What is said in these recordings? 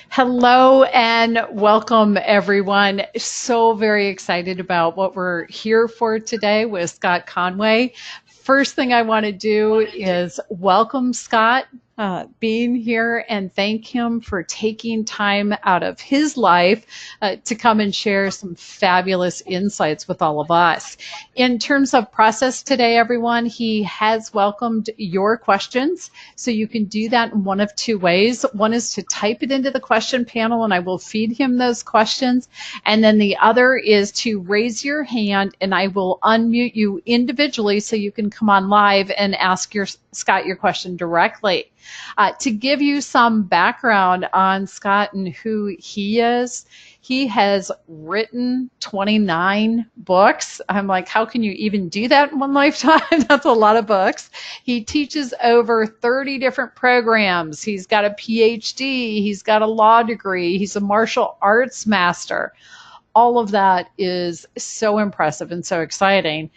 Hello and welcome, everyone. So very excited about what we're here for today with Scot Conway. First thing I want to do is welcome Scott being here and thank him for taking time out of his life to come and share some fabulous insights with all of us. In terms of process today, everyone, he has welcomed your questions. So you can do that in one of two ways. One is to type it into the question panel and I will feed him those questions. And then the other is to raise your hand and I will unmute you individually so you can come on live and ask Scott your question directly. To give you some background on Scott and who he is, he has written 29 books. I'm like, how can you even do that in one lifetime? That's a lot of books. He teaches over 30 different programs. He's got a Ph.D. He's got a law degree. He's a martial arts master. All of that is so impressive and so exciting.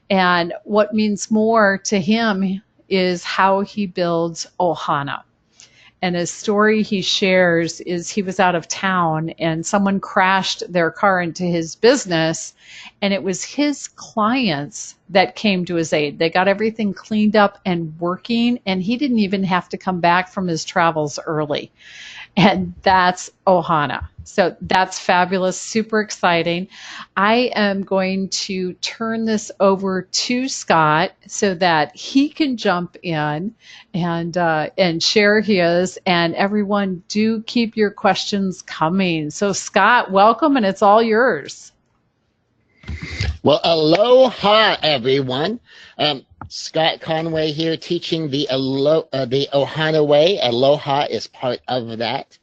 And what means more to him is how he builds OHANA. And a story he shares is he was out of town and someone crashed their car into his business and it was his clients that came to his aid. They got everything cleaned up and working and he didn't even have to come back from his travels early. And that's OHANA. So that's fabulous, super exciting. I am going to turn this over to Scott so that he can jump in and share his. And everyone, do keep your questions coming. So Scott, welcome, and it's all yours. Well, aloha, everyone. Scot Conway here teaching the OHANA Way. Aloha is part of that.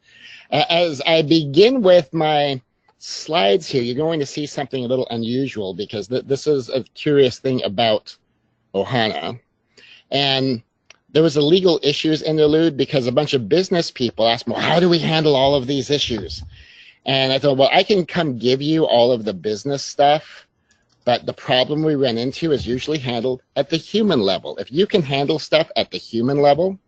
As I begin with my slides here, you're going to see something a little unusual because this is a curious thing about OHANA. And there was a legal issues interlude because a bunch of business people asked me, well, how do we handle all of these issues? And I thought, well, I can come give you all of the business stuff, but the problem we run into is usually handled at the human level. If you can handle stuff at the human level,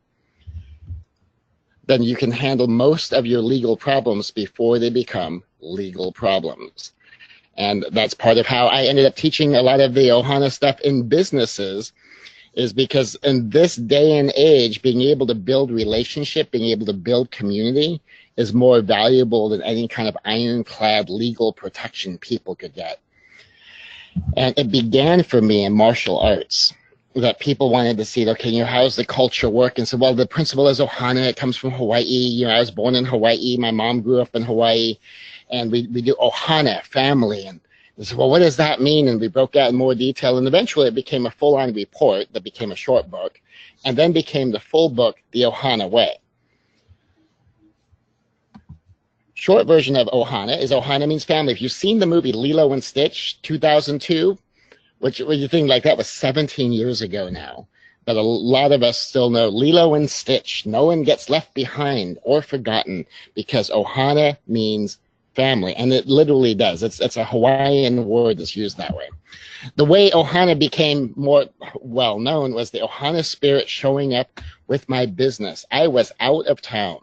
then you can handle most of your legal problems before they become legal problems. And that's part of how I ended up teaching a lot of the OHANA stuff in businesses, is because in this day and age, being able to build relationship, being able to build community is more valuable than any kind of ironclad legal protection people could get. And it began for me in martial arts, that people wanted to see, okay, how's the culture work? And so, well, the principle is OHANA. It comes from Hawaii. I was born in Hawaii. My mom grew up in Hawaii. And we do OHANA, family. And they said, well, what does that mean? And we broke out in more detail. And eventually it became a full-on report that became a short book, and then became the full book, The OHANA Way. Short version of OHANA is OHANA means family. If you've seen the movie Lilo and Stitch, 2002, which you think like that was 17 years ago now, but a lot of us still know Lilo and Stitch. No one gets left behind or forgotten because OHANA means family, and it literally does. It's a Hawaiian word that's used that way. The way OHANA became more well known was the OHANA spirit showing up with my business. I was out of town.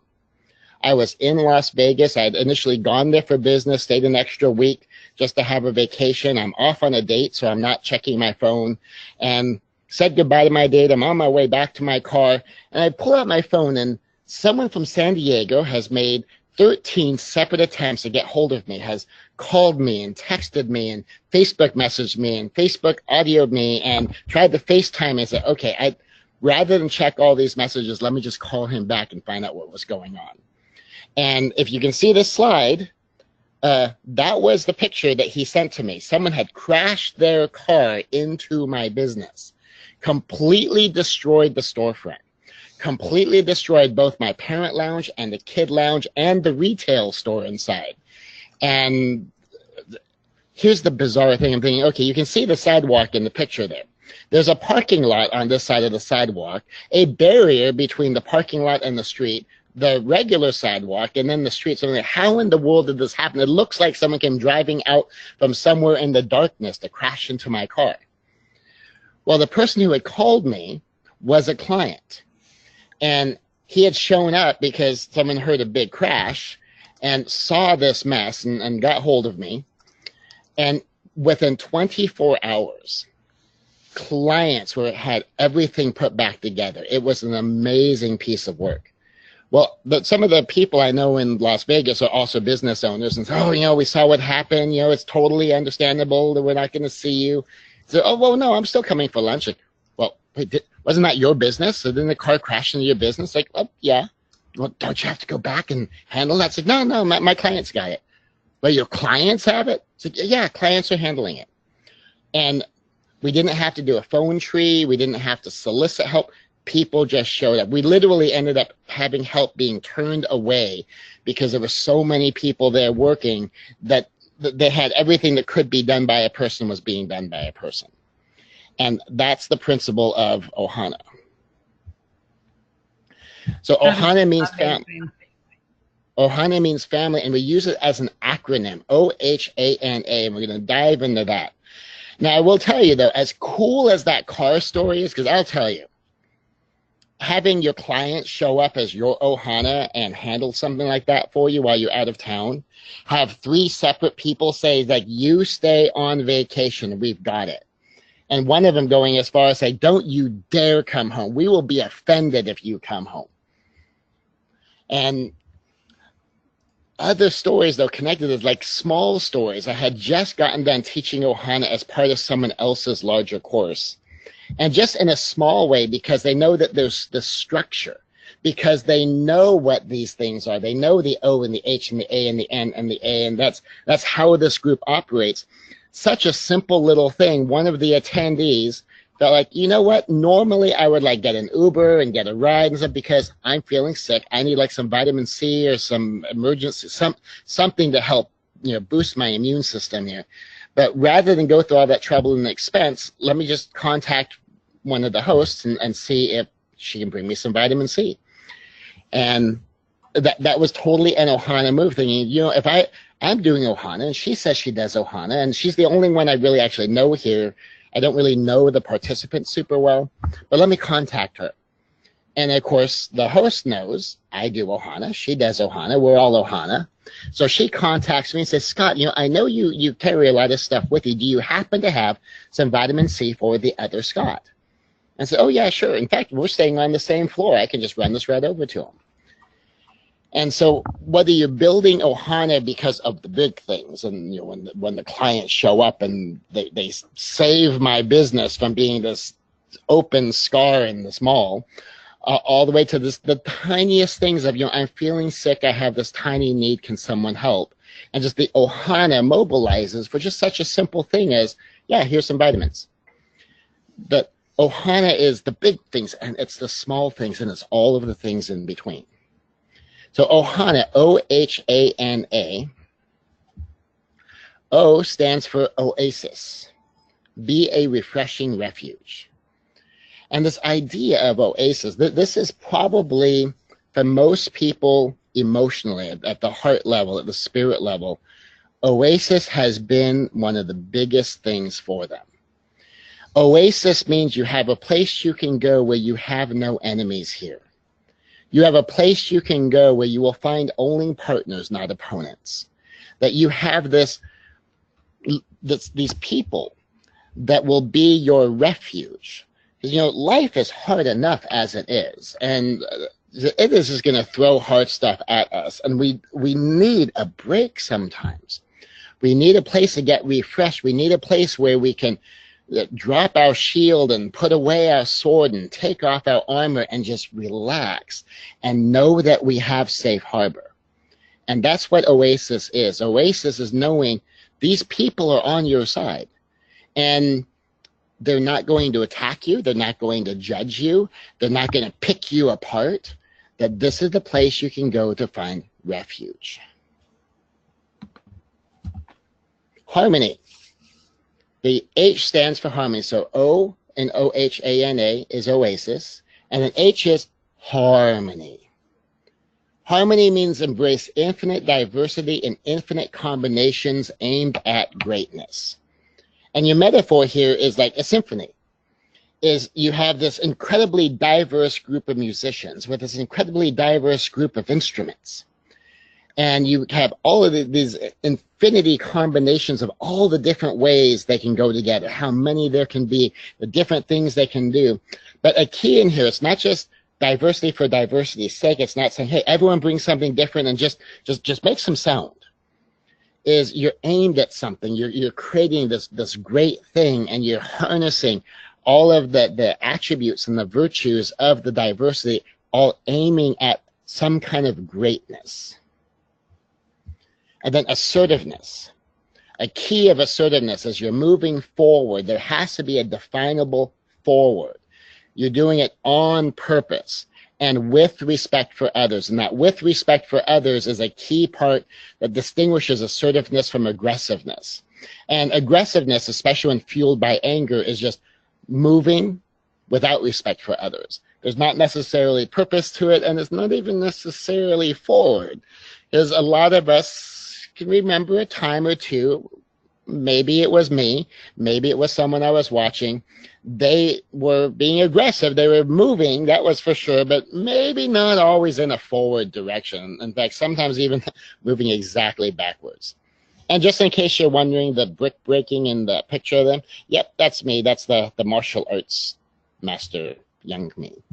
I was in Las Vegas. I had initially gone there for business, stayed an extra week just to have a vacation. I'm off on a date, so I'm not checking my phone, and said goodbye to my date. I'm on my way back to my car, and I pull out my phone, and someone from San Diego has made 13 separate attempts to get hold of me, has called me and texted me and Facebook messaged me and Facebook audioed me and tried to FaceTime me and said, okay, rather than check all these messages, let me just call him back and find out what was going on. And if you can see this slide, that was the picture that he sent to me. Someone had crashed their car into my business, completely destroyed the storefront, completely destroyed both my parent lounge and the kid lounge and the retail store inside. And here's the bizarre thing. I'm thinking, okay, you can see the sidewalk in the picture there. There's a parking lot on this side of the sidewalk, a barrier between the parking lot and the street, the regular sidewalk, and then the street. So how in the world did this happen? It looks like someone came driving out from somewhere in the darkness to crash into my car. Well, the person who had called me was a client, and he had shown up because someone heard a big crash, and saw this mess and got hold of me. And within 24 hours, clients had everything put back together. It was an amazing piece of work. Well, some of the people I know in Las Vegas are also business owners and say, oh, we saw what happened. It's totally understandable that we're not going to see you. So, oh, well, no, I'm still coming for lunch. Like, well, wait, wasn't that your business? So then the car crashed into your business? Like, oh, yeah. Well, don't you have to go back and handle that? It's like, no, my clients got it. Well, your clients have it? It's like, yeah, clients are handling it. And we didn't have to do a phone tree. We didn't have to solicit help. People just showed up. We literally ended up having help being turned away because there were so many people there working that they had everything that could be done by a person was being done by a person. And that's the principle of OHANA. So OHANA means family. OHANA means family, and we use it as an acronym, OHANA, and we're going to dive into that. Now, I will tell you, though, as cool as that car story is, because I'll tell you, having your client show up as your OHANA and handle something like that for you while you're out of town, have 3 separate people say, like, you stay on vacation, we've got it. And one of them going as far as say, don't you dare come home. We will be offended if you come home. And other stories, though, connected is like small stories. I had just gotten done teaching OHANA as part of someone else's larger course. And just in a small way, because they know that there's the structure, because they know what these things are. They know the O and the H and the A and the N and the A, and that's how this group operates. Such a simple little thing. One of the attendees felt like, you know what? Normally I would like get an Uber and get a ride and stuff because I'm feeling sick. I need like some vitamin C or some emergency, something to help, boost my immune system here. But rather than go through all that trouble and expense, let me just contact one of the hosts and see if she can bring me some vitamin C. And that was totally an OHANA move, thinking, if I'm doing OHANA, and she says she does OHANA, and she's the only one I really actually know here. I don't really know the participants super well, but let me contact her. And of course, the host knows I do OHANA. She does OHANA. We're all OHANA. So she contacts me and says, Scott, I know you carry a lot of stuff with you. Do you happen to have some vitamin C for the other Scott? And I said, oh, yeah, sure. In fact, we're staying on the same floor. I can just run this right over to him. And so whether you're building OHANA because of the big things, and when the clients show up and they save my business from being this open scar in this mall, all the way to the tiniest things of, I'm feeling sick, I have this tiny need, can someone help? And just the OHANA mobilizes for just such a simple thing as, yeah, here's some vitamins. The OHANA is the big things, and it's the small things, and it's all of the things in between. So OHANA, O-H-A-N-A. O stands for Oasis. Be a refreshing refuge. And this idea of Oasis, this is probably, for most people emotionally, at the heart level, at the spirit level, Oasis has been one of the biggest things for them. Oasis means you have a place you can go where you have no enemies here. You have a place you can go where you will find only partners, not opponents. That you have these people that will be your refuge. Because, life is hard enough as it is. And it is just going to throw hard stuff at us. And we need a break sometimes. We need a place to get refreshed. We need a place where we can drop our shield and put away our sword and take off our armor and just relax and know that we have safe harbor. And that's what Oasis is. Oasis is knowing these people are on your side, and they're not going to attack you. They're not going to judge you. They're not going to pick you apart. That this is the place you can go to find refuge. Harmony. The H stands for harmony. So O and O-H-A-N-A is Oasis. And then H is harmony. Harmony means embrace infinite diversity and infinite combinations aimed at greatness. And your metaphor here is like a symphony. Is you have this incredibly diverse group of musicians with this incredibly diverse group of instruments. And you have all of these infinity combinations of all the different ways they can go together, how many there can be, the different things they can do. But a key in here, it's not just diversity for diversity's sake. It's not saying, hey, everyone brings something different and just make some sound. Is you're aimed at something. You're creating this great thing, and you're harnessing all of the attributes and the virtues of the diversity, all aiming at some kind of greatness. And then assertiveness. A key of assertiveness is you're moving forward. There has to be a definable forward. You're doing it on purpose and with respect for others. And that with respect for others is a key part that distinguishes assertiveness from aggressiveness. And aggressiveness, especially when fueled by anger, is just moving without respect for others. There's not necessarily purpose to it, and it's not even necessarily forward. There's a lot of us can remember a time or two, maybe it was me, maybe it was someone I was watching, they were being aggressive, they were moving, that was for sure, but maybe not always in a forward direction. In fact, sometimes even moving exactly backwards. And just in case you're wondering, the brick breaking in the picture of them, yep, that's me. That's the martial arts master, young me.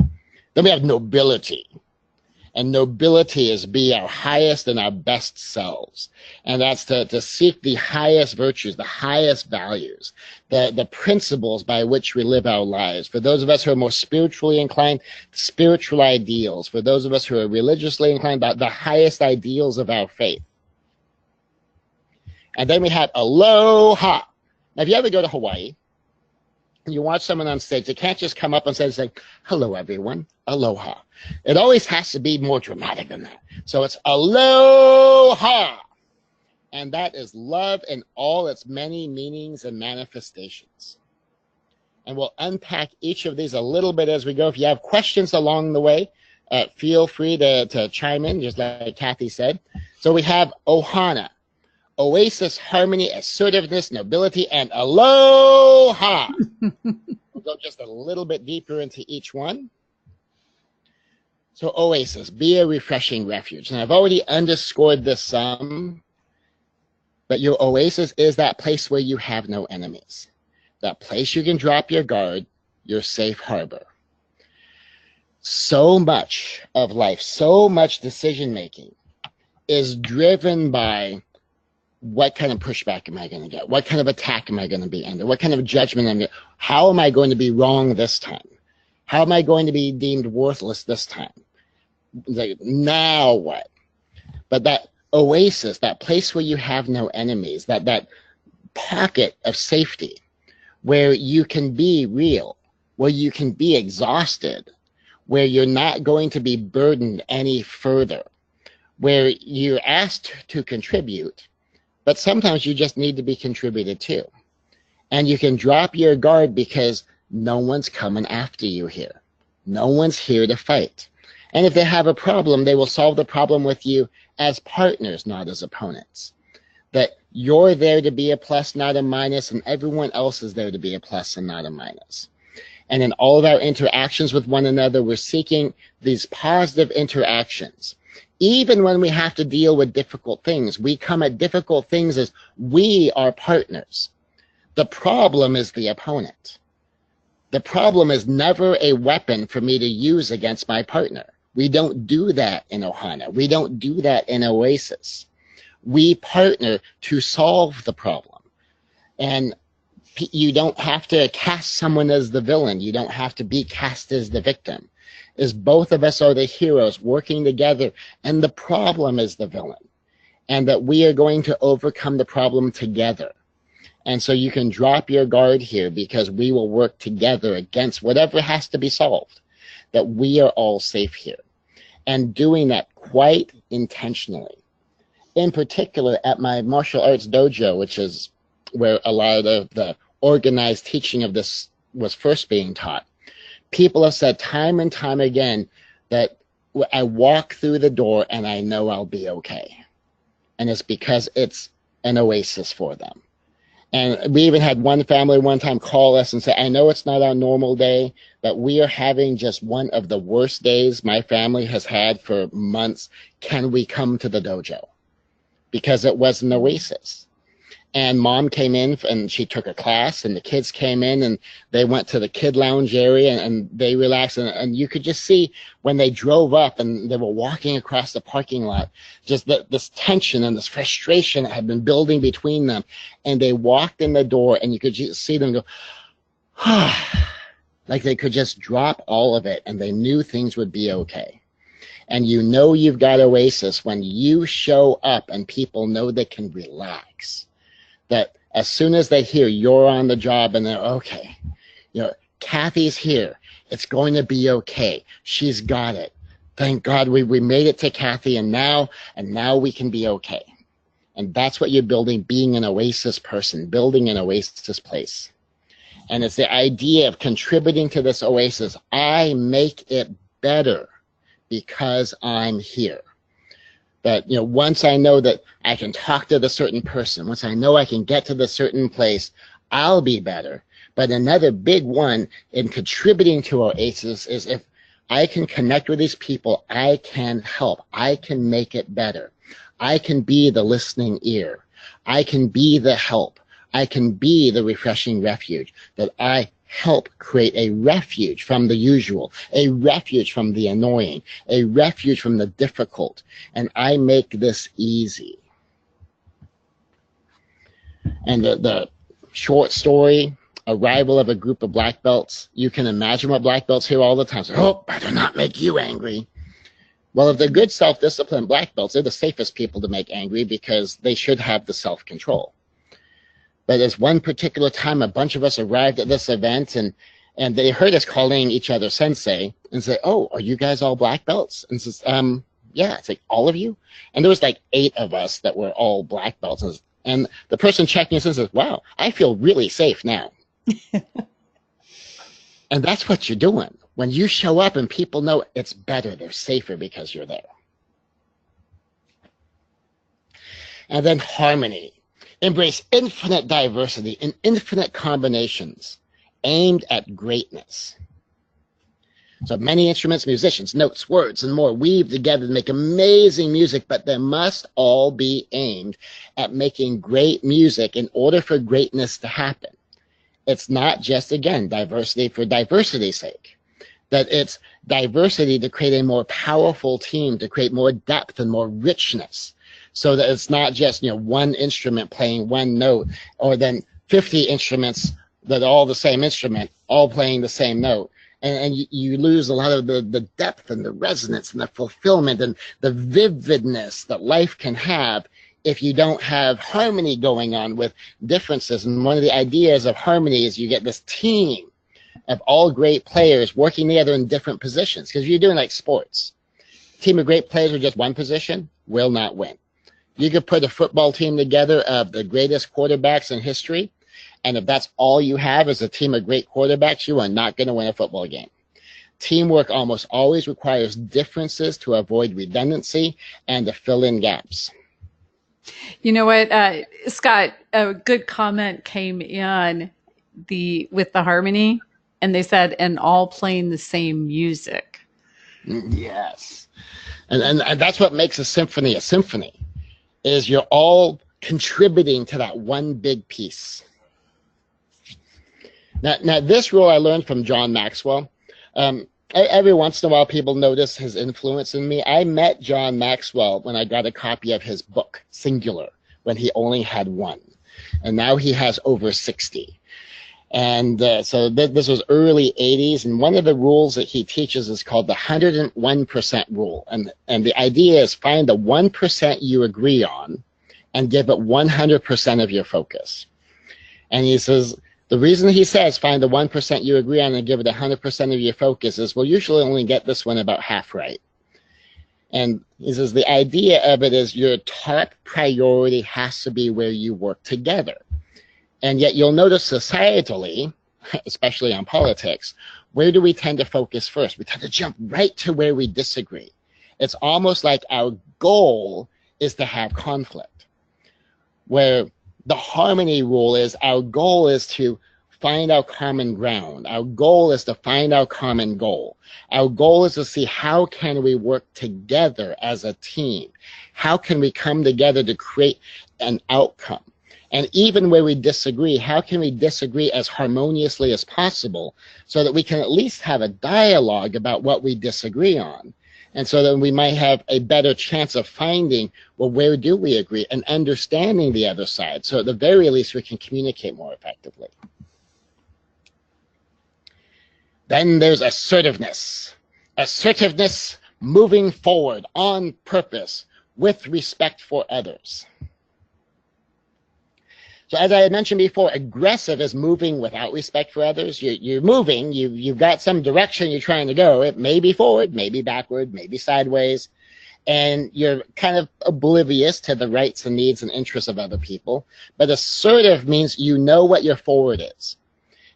Then we have nobility. And nobility is be our highest and our best selves. And that's to seek the highest virtues, the highest values, the principles by which we live our lives. For those of us who are more spiritually inclined, spiritual ideals. For those of us who are religiously inclined, the highest ideals of our faith. And then we have aloha. Now, if you ever go to Hawaii, and you watch someone on stage, they can't just come up and say, hello, everyone, aloha. It always has to be more dramatic than that. So it's aloha. And that is love in all its many meanings and manifestations. And we'll unpack each of these a little bit as we go. If you have questions along the way, feel free to chime in, just like Kathy said. So we have OHANA. Oasis, harmony, assertiveness, nobility, and aloha. We'll go just a little bit deeper into each one. So Oasis, be a refreshing refuge. And I've already underscored this some, but your oasis is that place where you have no enemies. That place you can drop your guard, your safe harbor. So much of life, so much decision-making is driven by what kind of pushback am I going to get? What kind of attack am I going to be under? What kind of judgment am I going to? How am I going to be wrong this time? How am I going to be deemed worthless this time? Like, now what? But that oasis, that place where you have no enemies, that pocket of safety where you can be real, where you can be exhausted, where you're not going to be burdened any further, where you're asked to contribute, but sometimes you just need to be contributed to. And you can drop your guard because no one's coming after you here. No one's here to fight. And if they have a problem, they will solve the problem with you as partners, not as opponents. That you're there to be a plus, not a minus, and everyone else is there to be a plus and not a minus. And in all of our interactions with one another, we're seeking these positive interactions. Even when we have to deal with difficult things, we come at difficult things as we are partners. The problem is the opponent. The problem is never a weapon for me to use against my partner. We don't do that in OHANA. We don't do that in Oasis. We partner to solve the problem. And you don't have to cast someone as the villain. You don't have to be cast as the victim. Is both of us are the heroes working together, and the problem is the villain, and that we are going to overcome the problem together. And so you can drop your guard here because we will work together against whatever has to be solved, that we are all safe here, and doing that quite intentionally. In particular, at my martial arts dojo, which is where a lot of the organized teaching of this was first being taught, people have said time and time again that I walk through the door and I know I'll be okay. And it's because it's an oasis for them. And we even had one family one time call us and say, I know it's not our normal day, but we are having just one of the worst days my family has had for months. Can we come to the dojo? Because it was an oasis. And mom came in and she took a class, and the kids came in and they went to the kid lounge area and they relaxed. And you could just see when they drove up and they were walking across the parking lot, just this tension and this frustration that had been building between them. And they walked in the door and you could just see them go, like they could just drop all of it and they knew things would be okay. And you know you've got Oasis when you show up and people know they can relax. That as soon as they hear you're on the job and they're okay, Kathy's here. It's going to be okay. She's got it. Thank God we made it to Kathy, and now we can be okay. And that's what you're building, being an Oasis person, building an Oasis place. And it's the idea of contributing to this Oasis. I make it better because I'm here. That, once I know that I can talk to the certain person, once I know I can get to the certain place, I'll be better. But another big one in contributing to Oasis is if I can connect with these people, I can help. I can make it better. I can be the listening ear. I can be the help. I can be the refreshing refuge. That I help create a refuge from the usual, a refuge from the annoying, a refuge from the difficult, and I make this easy. And the short story, arrival of a group of black belts, you can imagine what black belts hear all the time. So, oh, better not make you angry. Well, if they're good self-disciplined black belts, they're the safest people to make angry because they should have the self-control. But there's one particular time a bunch of us arrived at this event and they heard us calling each other sensei and say, oh, are you guys all black belts? And says, yeah. It's like, all of you? And there was like 8 of us that were all black belts. And the person checking us in says, wow, I feel really safe now. And that's what you're doing. When you show up and people know it's better, they're safer because you're there. And then harmony. Embrace infinite diversity and infinite combinations aimed at greatness. So many instruments, musicians, notes, words, and more weave together to make amazing music, but they must all be aimed at making great music in order for greatness to happen. It's not just, again, diversity for diversity's sake. That it's diversity to create a more powerful team, to create more depth and more richness. So that it's not just, one instrument playing one note, or then 50 instruments that are all the same instrument, all playing the same note. And you lose a lot of the depth and the resonance and the fulfillment and the vividness that life can have if you don't have harmony going on with differences. And one of the ideas of harmony is you get this team of all great players working together in different positions. Because if you're doing like sports, a team of great players with just one position will not win. You could put a football team together of the greatest quarterbacks in history, and if that's all you have is a team of great quarterbacks, you are not going to win a football game. Teamwork almost always requires differences to avoid redundancy and to fill in gaps. You know what, Scott, a good comment came in with the harmony, and they said, and all playing the same music. Yes. And that's what makes a symphony, is you're all contributing to that one big piece. Now this rule I learned from John Maxwell. Every once in a while, people notice his influence in me. I met John Maxwell when I got a copy of his book, Singular, when he only had 1. And now he has over 60. And so this was early 80s. And one of the rules that he teaches is called the 101% rule. And the idea is find the 1% you agree on and give it 100% of your focus. And he says, the reason he says find the 1% you agree on and give it 100% of your focus is we'll usually only get this one about half right. And he says the idea of it is your top priority has to be where you work together. And yet you'll notice societally, especially on politics, where do we tend to focus first? We tend to jump right to where we disagree. It's almost like our goal is to have conflict, where the harmony rule is our goal is to find our common ground. Our goal is to find our common goal. Our goal is to see how can we work together as a team? How can we come together to create an outcome? And even where we disagree, how can we disagree as harmoniously as possible so that we can at least have a dialogue about what we disagree on? And so that we might have a better chance of finding, well, where do we agree, and understanding the other side. So at the very least, we can communicate more effectively. Then there's assertiveness. Assertiveness, moving forward on purpose with respect for others. So as I had mentioned before, aggressive is moving without respect for others. You're moving, you've got some direction you're trying to go. It may be forward, maybe backward, maybe sideways. And you're kind of oblivious to the rights and needs and interests of other people. But assertive means you know what your forward is.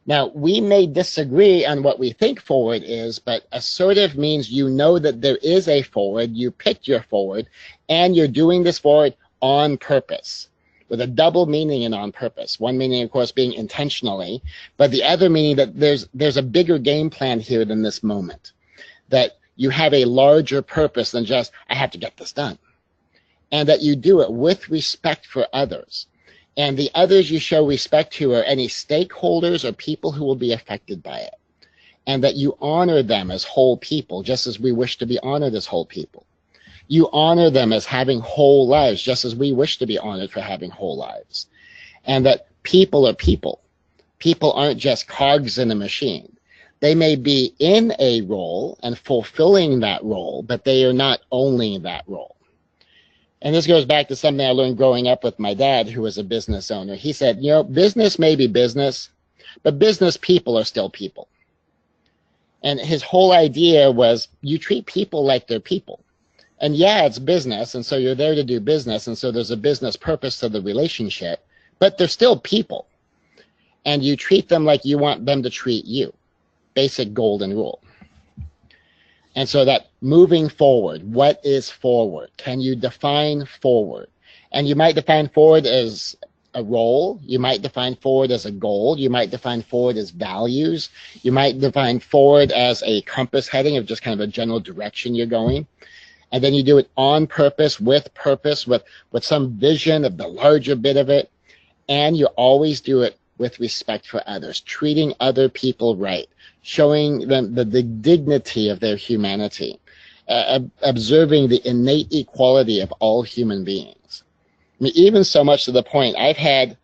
Now, we may disagree on what we think forward is, but assertive means you know that there is a forward, you picked your forward, and you're doing this forward on purpose, with a double meaning in on purpose. One meaning, of course, being intentionally, but the other meaning that there's a bigger game plan here than this moment, that you have a larger purpose than just, I have to get this done, and that you do it with respect for others. And the others you show respect to are any stakeholders or people who will be affected by it. And that you honor them as whole people, just as we wish to be honored as whole people. You honor them as having whole lives, just as we wish to be honored for having whole lives. And that people are people. People aren't just cogs in a machine. They may be in a role and fulfilling that role, but they are not only that role. And this goes back to something I learned growing up with my dad, who was a business owner. He said, you know, business may be business, but business people are still people. And his whole idea was you treat people like they're people. And yeah, it's business, and so you're there to do business, and so there's a business purpose to the relationship, but they're still people. And you treat them like you want them to treat you. Basic golden rule. And so that moving forward, what is forward? Can you define forward? And you might define forward as a role. You might define forward as a goal. You might define forward as values. You might define forward as a compass heading of just kind of a general direction you're going. And then you do it on purpose, with some vision of the larger bit of it. And you always do it with respect for others, treating other people right, showing them the dignity of their humanity, observing the innate equality of all human beings. I mean, even so much to the point, I've had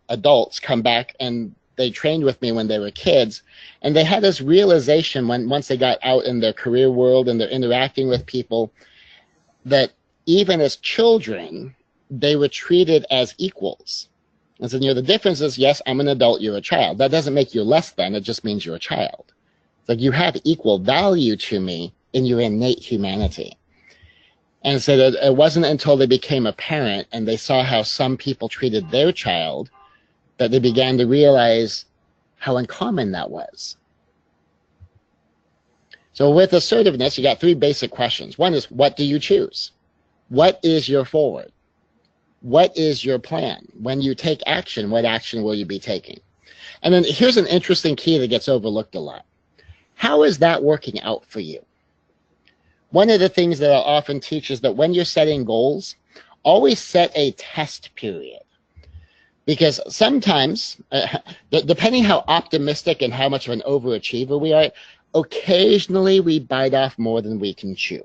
adults come back and they trained with me when they were kids, and they had this realization once they got out in their career world and they're interacting with people, that even as children, they were treated as equals. And so, you know, the difference is, yes, I'm an adult, you're a child. That doesn't make you less than, it just means you're a child. It's like you have equal value to me in your innate humanity. And so that it wasn't until they became a parent and they saw how some people treated their child that they began to realize how uncommon that was. So with assertiveness, you got three basic questions. One is, what do you choose? What is your forward? What is your plan? When you take action, what action will you be taking? And then here's an interesting key that gets overlooked a lot. How is that working out for you? One of the things that I'll often teach is that when you're setting goals, always set a test period. Because sometimes, depending how optimistic and how much of an overachiever we are, occasionally we bite off more than we can chew.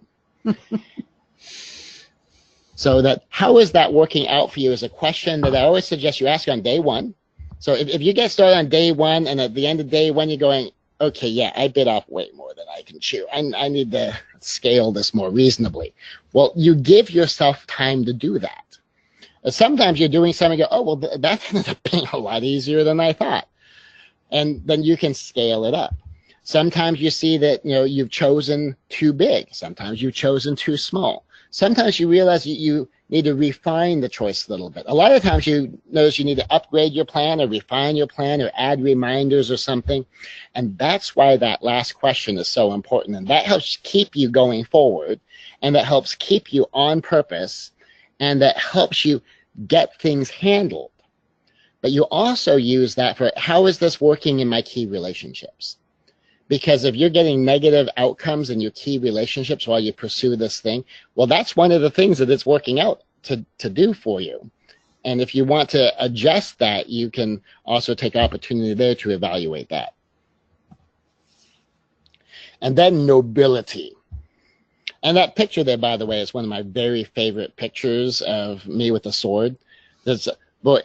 So that, how is that working out for you is a question that I always suggest you ask on day one. So if you get started on day one and at the end of day one you're going, okay, yeah, I bit off way more than I can chew. I need to scale this more reasonably. Well, you give yourself time to do that. Sometimes you're doing something and go, oh, well, that ended up being a lot easier than I thought. And then you can scale it up. Sometimes you see that, you know, you've chosen too big. Sometimes you've chosen too small. Sometimes you realize you need to refine the choice a little bit. A lot of times you notice you need to upgrade your plan or refine your plan or add reminders or something. And that's why that last question is so important. And that helps keep you going forward. And that helps keep you on purpose. And that helps you get things handled. but you also use that for how is this working in my key relationships? Because if you're getting negative outcomes in your key relationships while you pursue this thing, well, that's one of the things that it's working out to do for you. And if you want to adjust that, you can also take opportunity there to evaluate that. And then nobility. And that picture there, by the way, is one of my very favorite pictures of me with a sword. Boy,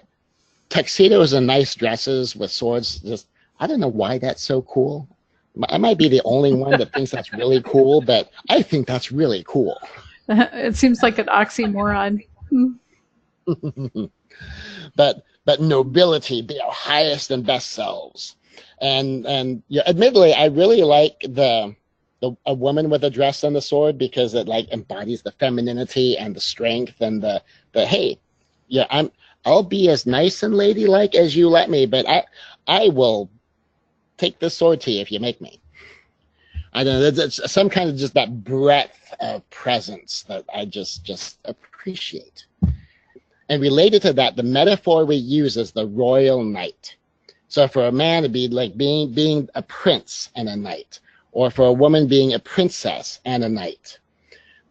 tuxedos and nice dresses with swords, just, I don't know why that's so cool. I might be the only one that thinks that's really cool, but I think that's really cool. It seems like an oxymoron. but nobility, be our highest and best selves. And yeah, admittedly, I really like a woman with a dress and the sword because it like embodies the femininity and the strength and the hey, yeah, I'll be as nice and ladylike as you let me, but I will take this sword to you if you make me. I don't know. It's some kind of just that breadth of presence that I just appreciate. And related to that, the metaphor we use is the royal knight. So for a man, it'd be like being a prince and a knight, or for a woman being a princess and a knight.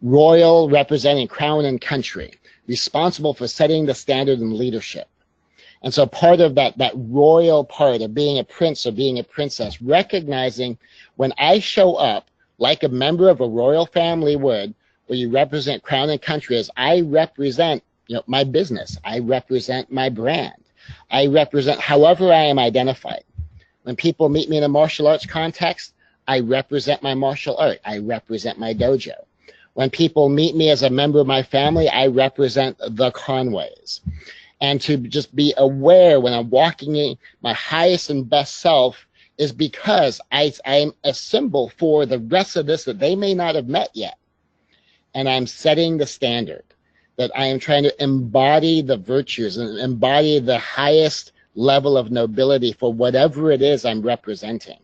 Royal representing crown and country, responsible for setting the standard in leadership. And so part of that royal part of being a prince or being a princess, recognizing when I show up like a member of a royal family would, where you represent crown and country, as I represent my business, I represent my brand, I represent however I am identified. When people meet me in a martial arts context, I represent my martial art, I represent my dojo. When people meet me as a member of my family, I represent the Conways. And to just be aware when I'm walking in my highest and best self is because I'm a symbol for the rest of this that they may not have met yet. And I'm setting the standard, that I am trying to embody the virtues and embody the highest level of nobility for whatever it is I'm representing.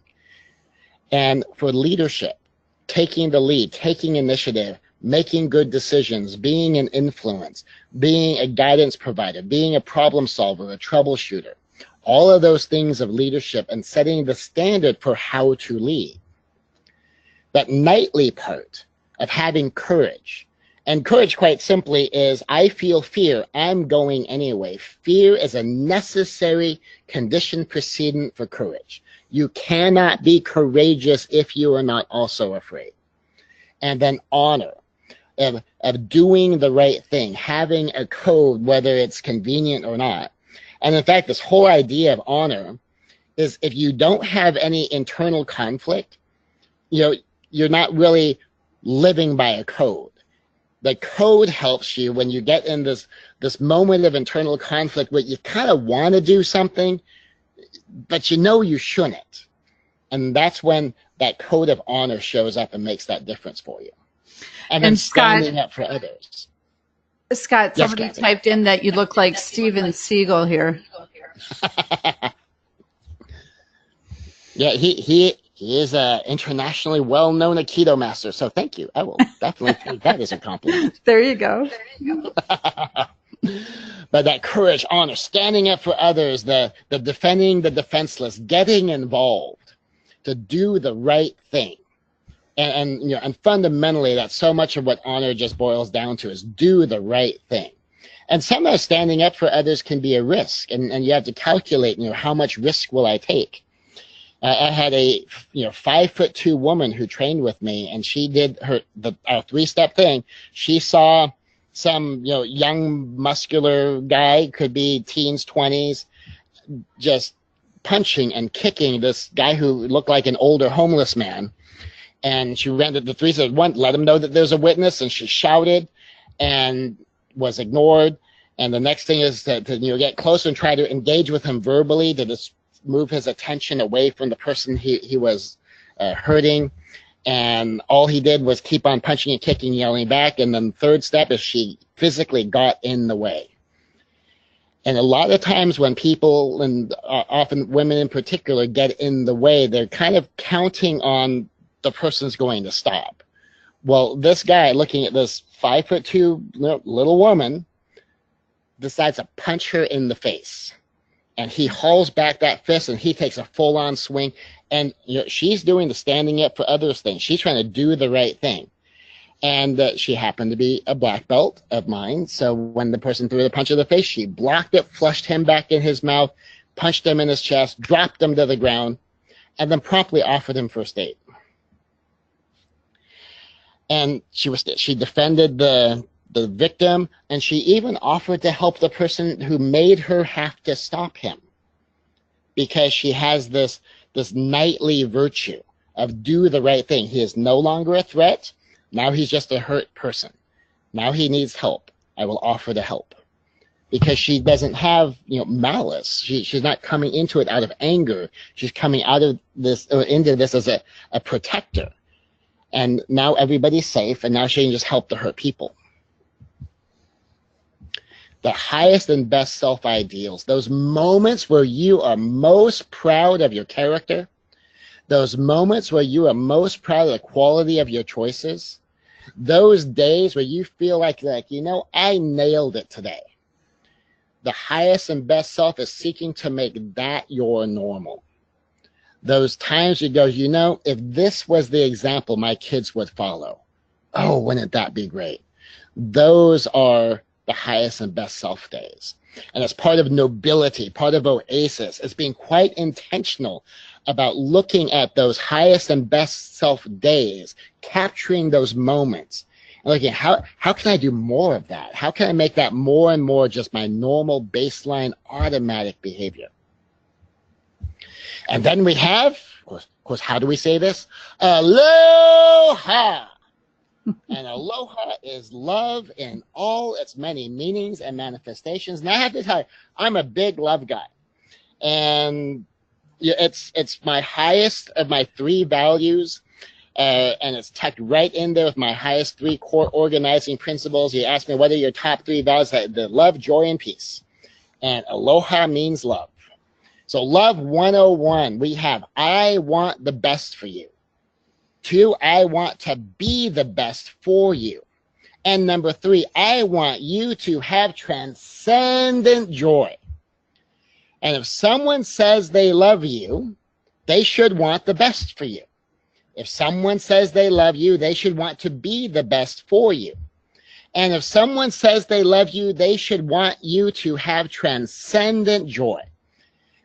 And for leadership, taking the lead, taking initiative, making good decisions, being an influence, being a guidance provider, being a problem solver, a troubleshooter, all of those things of leadership and setting the standard for how to lead. That knightly part of having courage, and courage quite simply is I feel fear, I'm going anyway. Fear is a necessary condition precedent for courage. You cannot be courageous if you are not also afraid. And then honor. Of doing the right thing, having a code, whether it's convenient or not. And in fact, this whole idea of honor is if you don't have any internal conflict, you're not really living by a code. The code helps you when you get in this moment of internal conflict where you kind of want to do something, but you shouldn't. And that's when that code of honor shows up and makes that difference for you. And then standing up for others. Scott, somebody typed in that you look like Steven Seagal here. Yeah, he is an internationally well-known Aikido master, so thank you. I will definitely take that as a compliment. There you go. But that courage, honor, standing up for others, the defending the defenseless, getting involved to do the right thing. And fundamentally, that's so much of what honor just boils down to is do the right thing. And sometimes standing up for others can be a risk, and you have to calculate, how much risk will I take? I had a 5'2" woman who trained with me, and she did our 3-step thing. She saw some young muscular guy, could be teens, 20s, just punching and kicking this guy who looked like an older homeless man. And she ran to the 3 steps. One, let him know that there's a witness, and she shouted and was ignored. And the next thing is to get closer and try to engage with him verbally to just move his attention away from the person he was hurting. And all he did was keep on punching and kicking, yelling back. And then the 3rd step is she physically got in the way. And a lot of times when people, and often women in particular, get in the way, they're kind of counting on the person's going to stop. Well, this guy, looking at this 5'2" little woman, decides to punch her in the face. And he hauls back that fist and he takes a full-on swing. And she's doing the standing up for others thing. She's trying to do the right thing. And she happened to be a black belt of mine. So when the person threw the punch in the face, she blocked it, flushed him back in his mouth, punched him in his chest, dropped him to the ground, and then promptly offered him first aid. And she defended the victim, and she even offered to help the person who made her have to stop him, because she has this knightly virtue of do the right thing. He is no longer a threat. Now he's just a hurt person. Now he needs help. I will offer to help. Because she doesn't have, malice. She's not coming into it out of anger. She's coming out of this or into this as a protector. And now everybody's safe, and now she can just help the hurt people. The highest and best self-ideals, those moments where you are most proud of your character, those moments where you are most proud of the quality of your choices, those days where you feel like I nailed it today. The highest and best self is seeking to make that your normal. Those times you go, if this was the example my kids would follow, oh, wouldn't that be great? Those are the highest and best self days. And as part of Nobility, part of Oasis, it's being quite intentional about looking at those highest and best self days, capturing those moments, and looking at how can I do more of that? How can I make that more and more just my normal baseline automatic behavior? And then we have, of course, how do we say this? Aloha! And aloha is love in all its many meanings and manifestations. And I have to tell you, I'm a big love guy. And it's my highest of my three values, and it's tucked right in there with my highest three core organizing principles. You ask me, what are your top three values? The love, joy, and peace. And aloha means love. So love 101, we have, I want the best for you. 2, I want to be the best for you. And number 3, I want you to have transcendent joy. And if someone says they love you, they should want the best for you. If someone says they love you, they should want to be the best for you. And if someone says they love you, they should want you to have transcendent joy.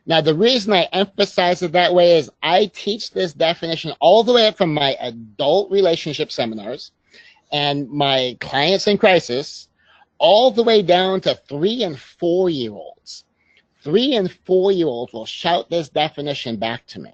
Now, the reason I emphasize it that way is I teach this definition all the way up from my adult relationship seminars and my clients in crisis, all the way down to 3- and 4-year-olds. 3- and 4-year-olds will shout this definition back to me.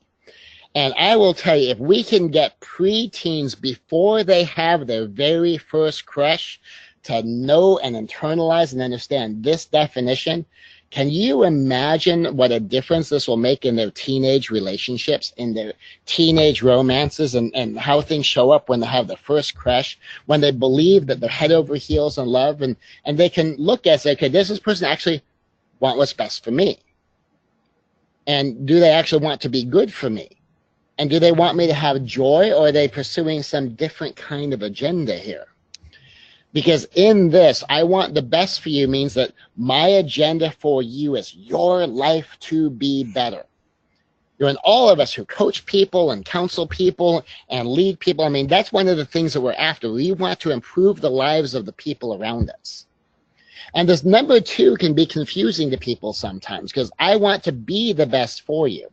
And I will tell you, if we can get preteens before they have their very first crush to know and internalize and understand this definition, can you imagine what a difference this will make in their teenage relationships, in their teenage romances, and how things show up when they have the first crush, when they believe that they're head over heels in love, and they can look at, say, okay, does this person actually want what's best for me? And do they actually want to be good for me? And do they want me to have joy, or are they pursuing some different kind of agenda here? Because in this, I want the best for you means that my agenda for you is your life to be better. And all of us who coach people and counsel people and lead people, I mean, that's one of the things that we're after. We want to improve the lives of the people around us. And this number 2 can be confusing to people sometimes, because I want to be the best for you.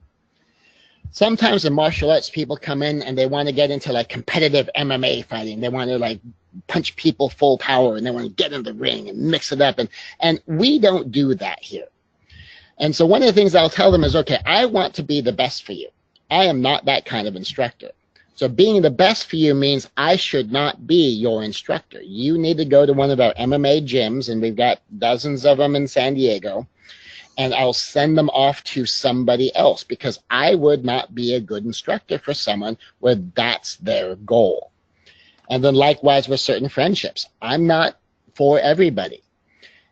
Sometimes in martial arts, people come in and they want to get into like competitive MMA fighting. They want to like punch people full power, and they want to get in the ring and mix it up. And we don't do that here. And so one of the things I'll tell them is, okay, I want to be the best for you. I am not that kind of instructor. So being the best for you means I should not be your instructor. You need to go to one of our MMA gyms, and we've got dozens of them in San Diego, and I'll send them off to somebody else, because I would not be a good instructor for someone where that's their goal. And then likewise with certain friendships, I'm not for everybody.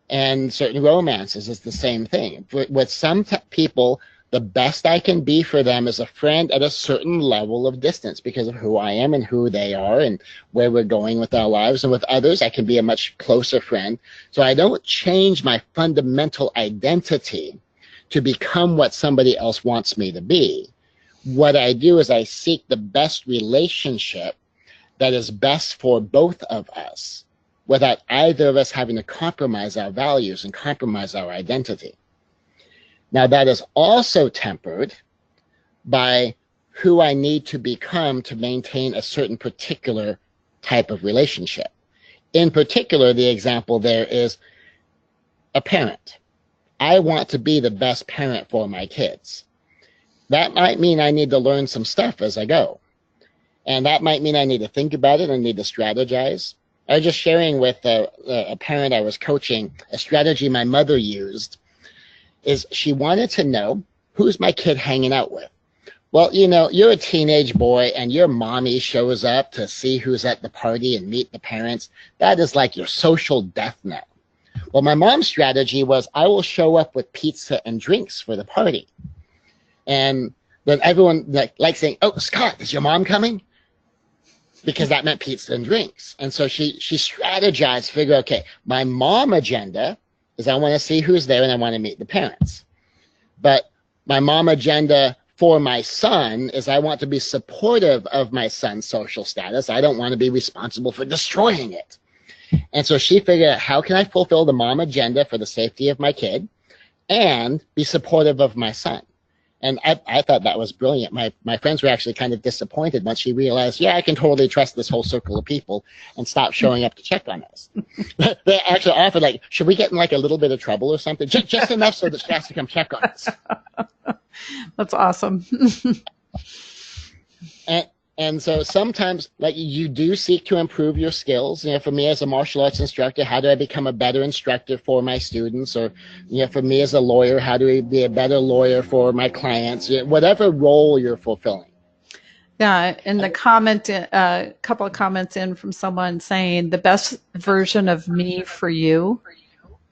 And certain romances is the same thing. With some people, the best I can be for them is a friend at a certain level of distance because of who I am and who they are and where we're going with our lives. And with others, I can be a much closer friend. So I don't change my fundamental identity to become what somebody else wants me to be. What I do is I seek the best relationship that is best for both of us, without either of us having to compromise our values and compromise our identity. Now, that is also tempered by who I need to become to maintain a certain particular type of relationship. In particular, the example there is a parent. I want to be the best parent for my kids. That might mean I need to learn some stuff as I go. And that might mean I need to think about it and need to strategize. I was just sharing with a parent I was coaching a strategy my mother used. Is she wanted to know, who's my kid hanging out with? Well, you know, you're a teenage boy and your mommy shows up to see who's at the party and meet the parents. That is like your social death knell. Well, my mom's strategy was, I will show up with pizza and drinks for the party. And then everyone like saying, oh, Scott, is your mom coming? Because that meant pizza and drinks. And so she strategized, figure, okay, my mom agenda is I want to see who's there and I want to meet the parents. But my mom agenda for my son is I want to be supportive of my son's social status. I don't want to be responsible for destroying it. And so she figured out, how can I fulfill the mom agenda for the safety of my kid and be supportive of my son? And I thought that was brilliant. My friends were actually kind of disappointed once she realized, yeah, I can totally trust this whole circle of people and stop showing up to check on us. They actually offered, like, should we get in like a little bit of trouble or something? Just enough so that she has to come check on us. That's awesome. And so sometimes, like, you do seek to improve your skills. You know, for me as a martial arts instructor, how do I become a better instructor for my students? Or, you know, for me as a lawyer, how do I be a better lawyer for my clients? You know, whatever role you're fulfilling. Yeah, and the comment, a couple of comments in from someone saying the best version of me for you.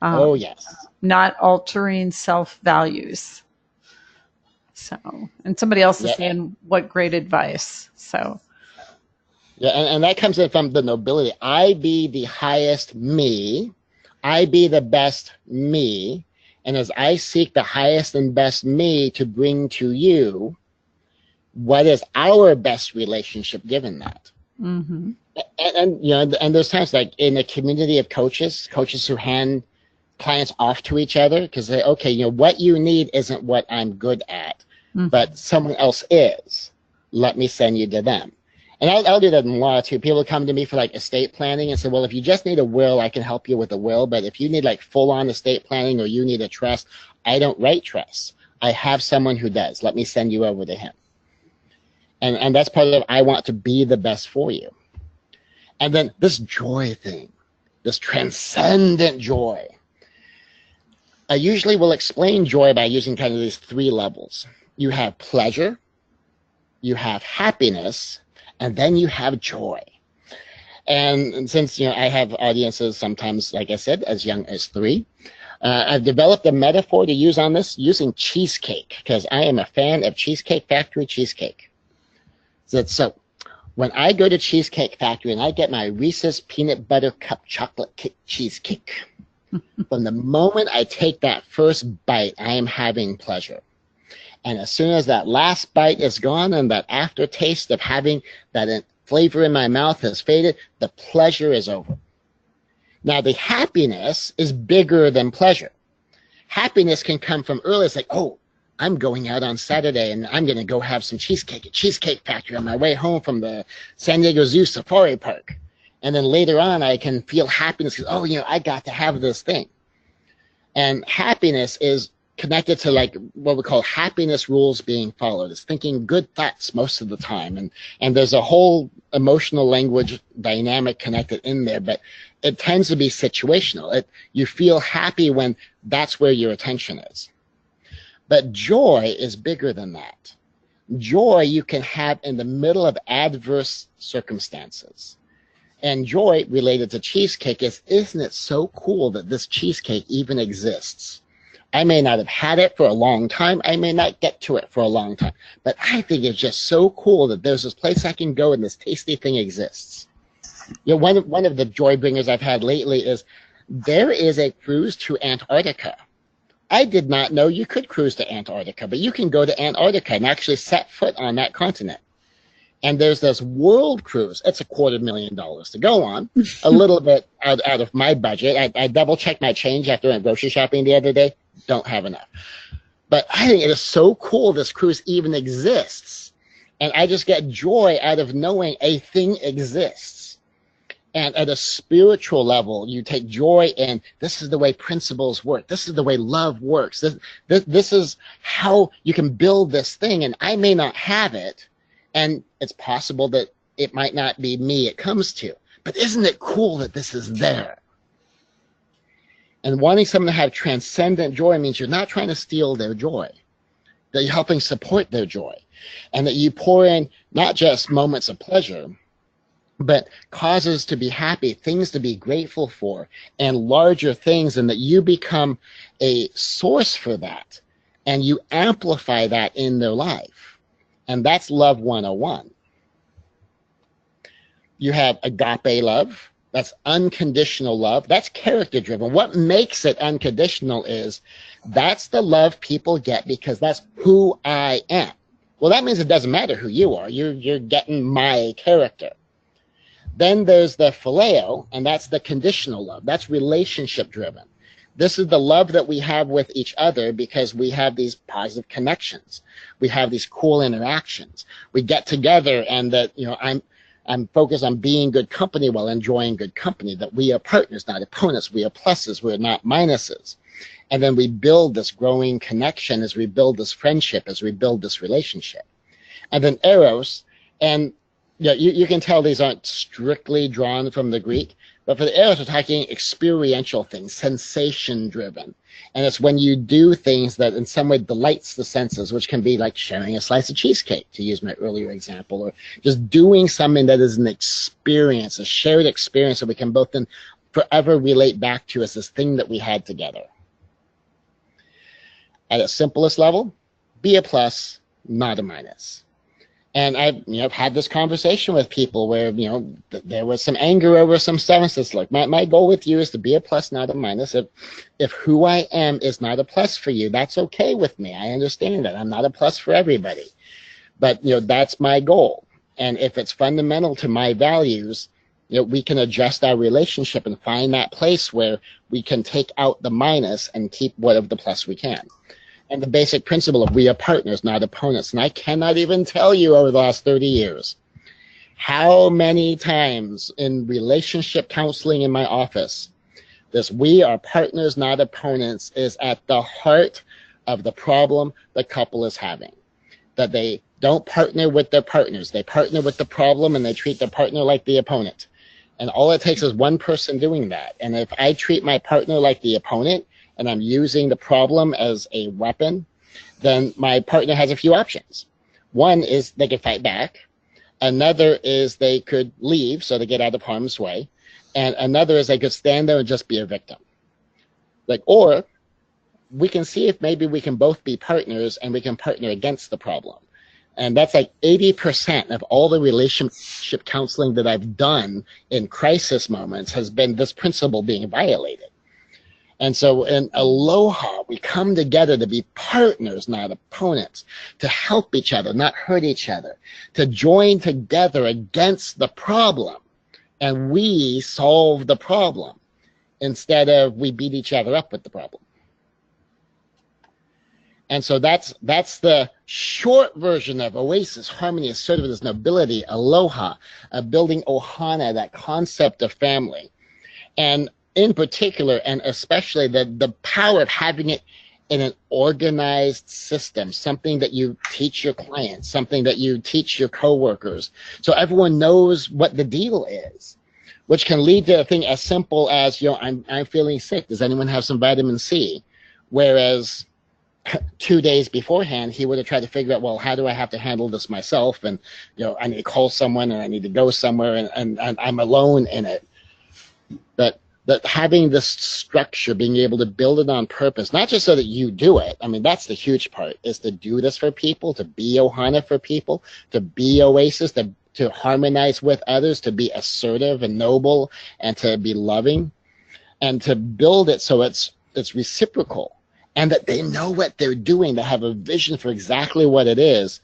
Oh, yes. Not altering self-values. So, and somebody else is saying, what great advice. So, yeah, and that comes in from the nobility. I be the highest me. I be the best me. And as I seek the highest and best me to bring to you, what is our best relationship given that? Mm-hmm. And you know, and there's times like in a community of coaches who hand clients off to each other because they, okay, you know, what you need isn't what I'm good at. But someone else is. Let me send you to them. And I'll do that in law too. People come to me for like estate planning and say, well, if you just need a will, I can help you with a will. But if you need like full on estate planning or you need a trust, I don't write trusts. I have someone who does. Let me send you over to him. And that's part of, I want to be the best for you. And then this joy thing, this transcendent joy. I usually will explain joy by using kind of these three levels. You have pleasure, you have happiness, and then you have joy. And since, you know, I have audiences sometimes, like I said, as young as 3, I've developed a metaphor to use on this using cheesecake, because I am a fan of Cheesecake Factory cheesecake. So when I go to Cheesecake Factory and I get my Reese's Peanut Butter Cup Chocolate Cheesecake, from the moment I take that first bite, I am having pleasure. And as soon as that last bite is gone and that aftertaste of having that flavor in my mouth has faded, the pleasure is over. Now, the happiness is bigger than pleasure. Happiness can come from early. It's like, oh, I'm going out on Saturday and I'm going to go have some cheesecake at Cheesecake Factory on my way home from the San Diego Zoo Safari Park. And then later on, I can feel happiness because, oh, you know, I got to have this thing. And happiness is connected to like what we call happiness rules being followed. It's thinking good thoughts most of the time. And there's a whole emotional language dynamic connected in there, but it tends to be situational. You feel happy when that's where your attention is. But joy is bigger than that. Joy you can have in the middle of adverse circumstances. And joy related to cheesecake is, isn't it so cool that this cheesecake even exists? I may not have had it for a long time. I may not get to it for a long time. But I think it's just so cool that there's this place I can go and this tasty thing exists. You know, one of the joy bringers I've had lately is there is a cruise to Antarctica I did not know you could cruise to Antarctica, but you can go to Antarctica and actually set foot on that continent. And there's this world cruise. It's $250,000 to go on, a little bit out of my budget. I double-checked my change after I went grocery shopping the other day. Don't have enough. But I think it is so cool this cruise even exists. And I just get joy out of knowing a thing exists. And at a spiritual level, you take joy in this is the way principles work. This is the way love works. This is how you can build this thing. And I may not have it. And it's possible that it might not be me it comes to. But isn't it cool that this is there? And wanting someone to have transcendent joy means you're not trying to steal their joy, that you're helping support their joy, and that you pour in not just moments of pleasure, but causes to be happy, things to be grateful for, and larger things, and that you become a source for that, and you amplify that in their life. And that's love 101. You have agape love. That's unconditional love. That's character driven. What makes it unconditional is that's the love people get because that's who I am. Well, that means it doesn't matter who you are. You're getting my character. Then there's the phileo, and that's the conditional love. That's relationship driven. This is the love that we have with each other because we have these positive connections. We have these cool interactions. We get together and that, I'm focused on being good company while enjoying good company, that we are partners, not opponents. We are pluses. We're not minuses. And then we build this growing connection as we build this friendship, as we build this relationship. And then eros, and you can tell these aren't strictly drawn from the Greek, but for the eros, we're talking experiential things, sensation-driven. And it's when you do things that in some way delights the senses, which can be like sharing a slice of cheesecake, to use my earlier example, or just doing something that is an experience, a shared experience that we can both then forever relate back to as this thing that we had together. At its simplest level, be a plus, not a minus. And I've had this conversation with people where, there was some anger over some stuff. And says, look, my goal with you is to be a plus, not a minus. If who I am is not a plus for you, that's okay with me. I understand that. I'm not a plus for everybody. But, that's my goal. And if it's fundamental to my values, we can adjust our relationship and find that place where we can take out the minus and keep what of the plus we can. And the basic principle of we are partners, not opponents. And I cannot even tell you over the last 30 years how many times in relationship counseling in my office, this we are partners, not opponents is at the heart of the problem the couple is having. That they don't partner with their partners. They partner with the problem and they treat their partner like the opponent. And all it takes is one person doing that. And if I treat my partner like the opponent, and I'm using the problem as a weapon, then my partner has a few options. One is they could fight back. Another is they could leave so they get out of harm's way. And another is they could stand there and just be a victim. Or we can see if maybe we can both be partners and we can partner against the problem. And that's like 80% of all the relationship counseling that I've done in crisis moments has been this principle being violated. And so in Aloha, we come together to be partners, not opponents, to help each other, not hurt each other, to join together against the problem, and we solve the problem instead of we beat each other up with the problem. And so that's the short version of Oasis, harmony, assertiveness, nobility, Aloha, building Ohana, that concept of family. And in particular, and especially the power of having it in an organized system, something that you teach your clients, something that you teach your coworkers, so everyone knows what the deal is, which can lead to a thing as simple as, I'm feeling sick. Does anyone have some vitamin C? Whereas 2 days beforehand, he would have tried to figure out, well, how do I have to handle this myself? And, I need to call someone and I need to go somewhere and I'm alone in it. That having this structure, being able to build it on purpose, not just so that you do it. I mean, that's the huge part, is to do this for people, to be Ohana for people, to be Oasis, to harmonize with others, to be assertive and noble, and to be loving, and to build it so it's reciprocal. and that they know what they're doing. They have a vision for exactly what it is.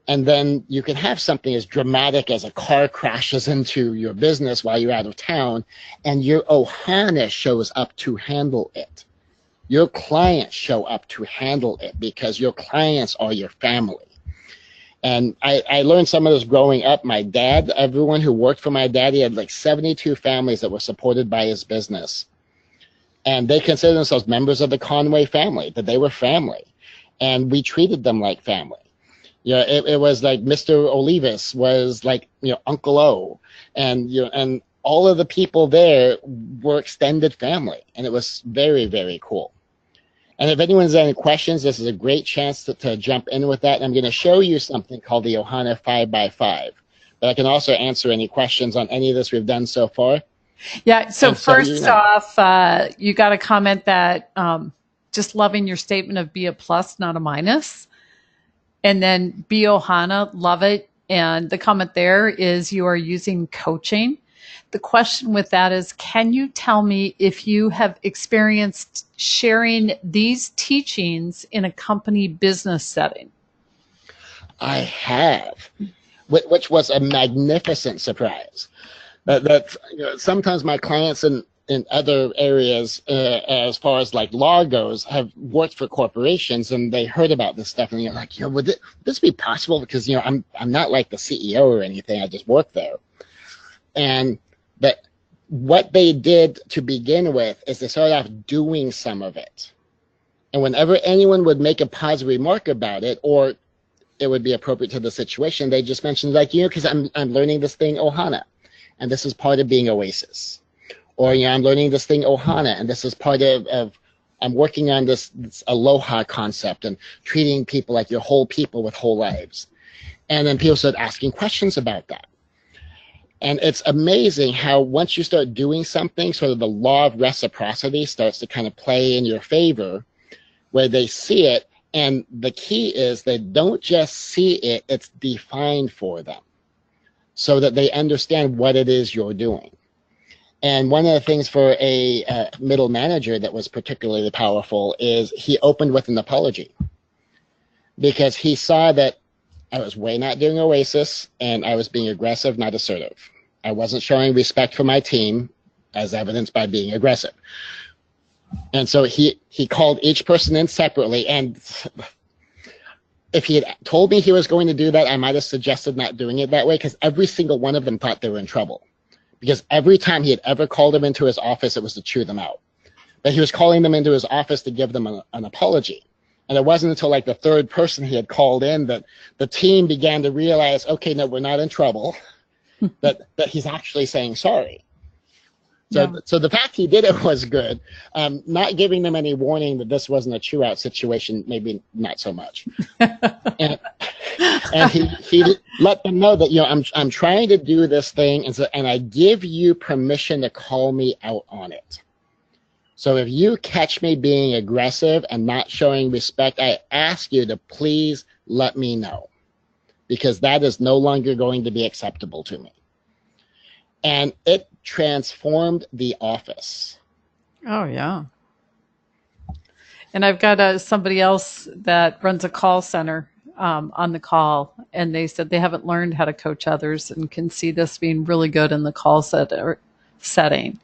And then you can have something as dramatic as a car crashes into your business while you're out of town, and your OHANA shows up to handle it. Your clients show up to handle it because your clients are your family. And I learned some of this growing up. My dad, everyone who worked for my dad, he had like 72 families that were supported by his business. And they considered themselves members of the Conway family, that they were family. And we treated them like family. It was like Mr. Olivas was like, Uncle O. And, and all of the people there were extended family. And it was very, very cool. And if anyone's got any questions, this is a great chance to jump in with that. And I'm going to show you something called the OHANA 5x5. But I can also answer any questions on any of this we've done so far. Yeah. So first off, you got a comment that just loving your statement of be a plus, not a minus. And then be OHANA, love it. And the comment there is you are using coaching. The question with that is, can you tell me if you have experienced sharing these teachings in a company business setting? I have, which was a magnificent surprise. That sometimes my clients in other areas, as far as like law goes, have worked for corporations, and they heard about this stuff, and you're like, would this be possible? Because I'm not like the CEO or anything. I just work there, and that what they did to begin with is they started off doing some of it. And whenever anyone would make a positive remark about it, or it would be appropriate to the situation, they just mentioned like, because I'm learning this thing OHANA, and this is part of being Oasis. Or, I'm learning this thing OHANA, and this is part of I'm working on this Aloha concept and treating people like your whole people with whole lives. And then people start asking questions about that. And it's amazing how once you start doing something, sort of the law of reciprocity starts to kind of play in your favor, where they see it. And the key is they don't just see it, it's defined for them so that they understand what it is you're doing. And one of the things for a middle manager that was particularly powerful is he opened with an apology, because he saw that I was way not doing Oasis, and I was being aggressive, not assertive. I wasn't showing respect for my team, as evidenced by being aggressive. And so he called each person in separately, and if he had told me he was going to do that, I might have suggested not doing it that way, because every single one of them thought they were in trouble. Because every time he had ever called them into his office, it was to chew them out. But he was calling them into his office to give them an apology. And it wasn't until like the third person he had called in that the team began to realize, okay, no, we're not in trouble, that he's actually saying sorry. So the fact he did it was good. Not giving them any warning that this wasn't a chew out situation, maybe not so much. And he let them know that, I'm trying to do this thing, and I give you permission to call me out on it. So if you catch me being aggressive and not showing respect, I ask you to please let me know, because that is no longer going to be acceptable to me. And it transformed the office. Oh, yeah. And I've got somebody else that runs a call center on the call, and they said they haven't learned how to coach others and can see this being really good in the call setting.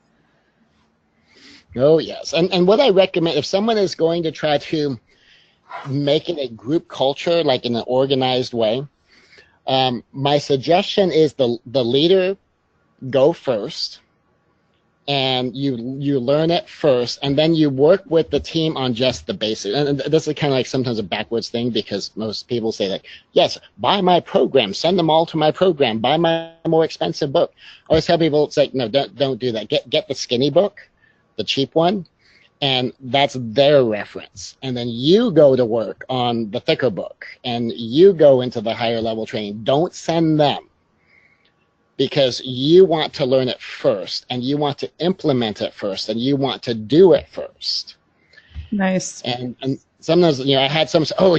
Oh, yes. And what I recommend, if someone is going to try to make it a group culture, like in an organized way, my suggestion is the leader go first, and you learn it first, and then you work with the team on just the basics. And this is kind of like sometimes a backwards thing, because most people say like, yes, buy my program, send them all to my program, buy my more expensive book. I always tell people, it's like, no, don't do that. Get the skinny book, the cheap one, and that's their reference. And then you go to work on the thicker book, and you go into the higher level training. Don't send them, because you want to learn it first, and you want to implement it first, and you want to do it first. Nice. And sometimes, I had some say, oh,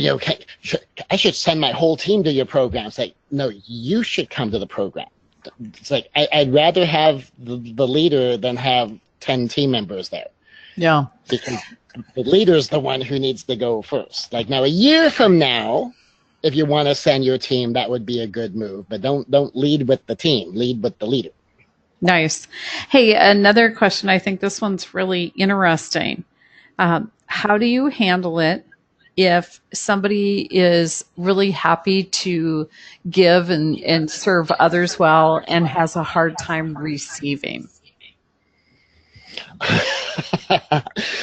I should send my whole team to your program. It's like, no, you should come to the program. It's like, I'd rather have the leader than have 10 team members there. Yeah. because the leader's the one who needs to go first. Like now, a year from now, if you want to send your team, that would be a good move. But don't lead with the team. Lead with the leader. Nice. Hey, another question. I think this one's really interesting. How do you handle it if somebody is really happy to give and serve others well and has a hard time receiving?